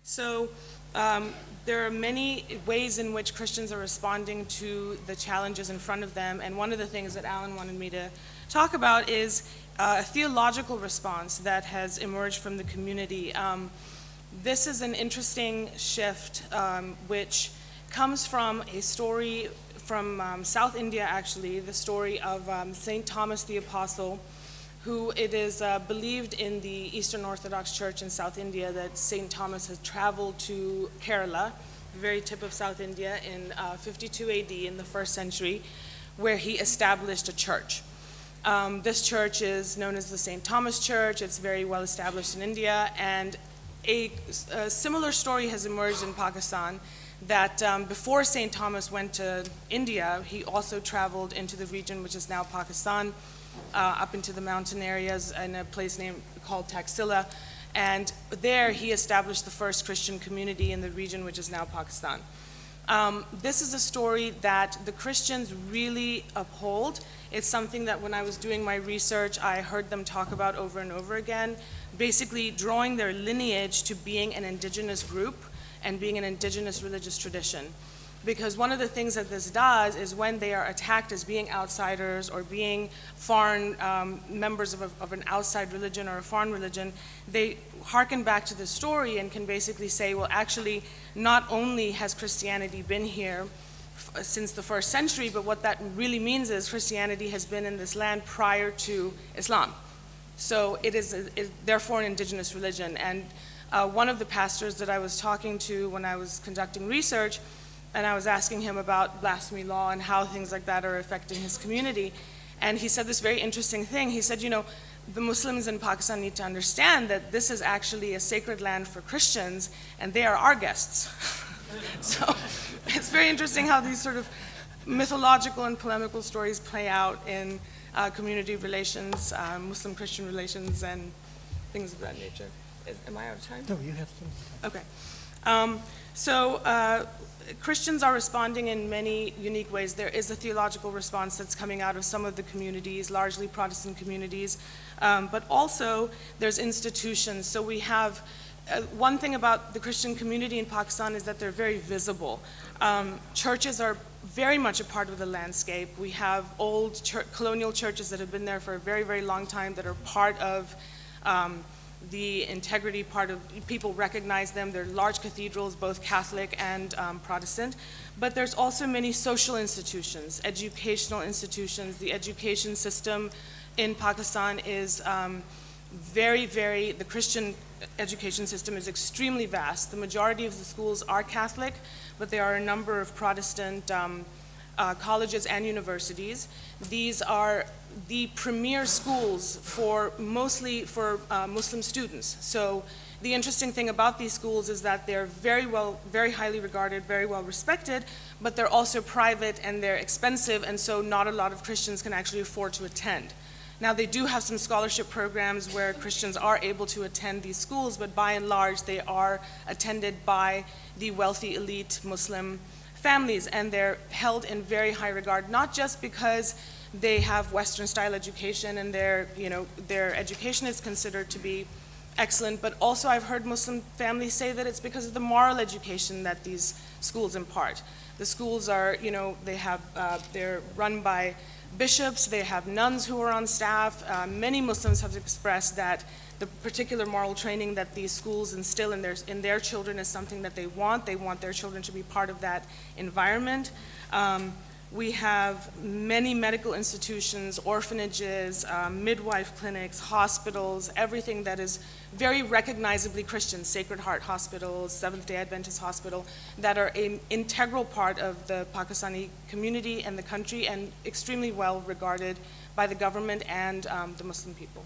So there are many ways in which Christians are responding to the challenges in front of them, and one of the things that Alan wanted me to talk about is a theological response that has emerged from the community. This is an interesting shift which comes from a story from South India, actually, the story of St. Thomas the Apostle, who it is believed in the Eastern Orthodox Church in South India that St. Thomas has traveled to Kerala, the very tip of South India, in 52 AD in the 1st century, where he established a church. This church is known as the St. Thomas Church. It's very well established in India, and a similar story has emerged in Pakistan that before St. Thomas went to India, he also traveled into the region which is now Pakistan, up into the mountain areas in a place called Taxila, and there he established the first Christian community in the region which is now Pakistan. This is a story that the Christians really uphold. It's something that when I was doing my research, I heard them talk about over and over again, basically drawing their lineage to being an indigenous group and being an indigenous religious tradition. Because one of the things that this does is when they are attacked as being outsiders or being foreign members of an outside religion or a foreign religion, they hearken back to the story and can basically say, well, actually, not only has Christianity been here since the 1st century, but what that really means is Christianity has been in this land prior to Islam. So it is therefore an indigenous religion. And one of the pastors that I was talking to when I was conducting research, and I was asking him about blasphemy law and how things like that are affecting his community. And he said this very interesting thing. He said, you know, the Muslims in Pakistan need to understand that this is actually a sacred land for Christians, and they are our guests. So it's very interesting how these sort of mythological and polemical stories play out in community relations, Muslim-Christian relations, and things of that nature. Am I out of time? No, you have some time. Okay. So Christians are responding in many unique ways. There is a theological response that's coming out of some of the communities, largely Protestant communities, but also there's institutions. So we have, one thing about the Christian community in Pakistan is that they're very visible. Churches are very much a part of the landscape. We have old colonial churches that have been there for a very, very long time that are part of the integrity part of, people recognize them. They're large cathedrals, both Catholic and Protestant. But there's also many social institutions, educational institutions. The education system in Pakistan is the Christian education system is extremely vast. The majority of the schools are Catholic, but there are a number of Protestant colleges and universities. These are the premier schools mostly for Muslim students. So the interesting thing about these schools is that they're very highly regarded, very well respected, but they're also private and they're expensive, and so not a lot of Christians can actually afford to attend. Now, they do have some scholarship programs where Christians are able to attend these schools, but by and large, they are attended by the wealthy elite Muslim families, and they're held in very high regard, not just because they have Western-style education and their education is considered to be excellent, but also I've heard Muslim families say that it's because of the moral education that these schools impart. The schools are, they're run by bishops, they have nuns who are on staff. Many Muslims have expressed that the particular moral training that these schools instill in their children is something that they want. They want their children to be part of that environment. We have many medical institutions, orphanages, midwife clinics, hospitals, everything that is very recognizably Christian, Sacred Heart Hospital, Seventh-day Adventist Hospital, that are an integral part of the Pakistani community and the country, and extremely well regarded by the government and the Muslim people.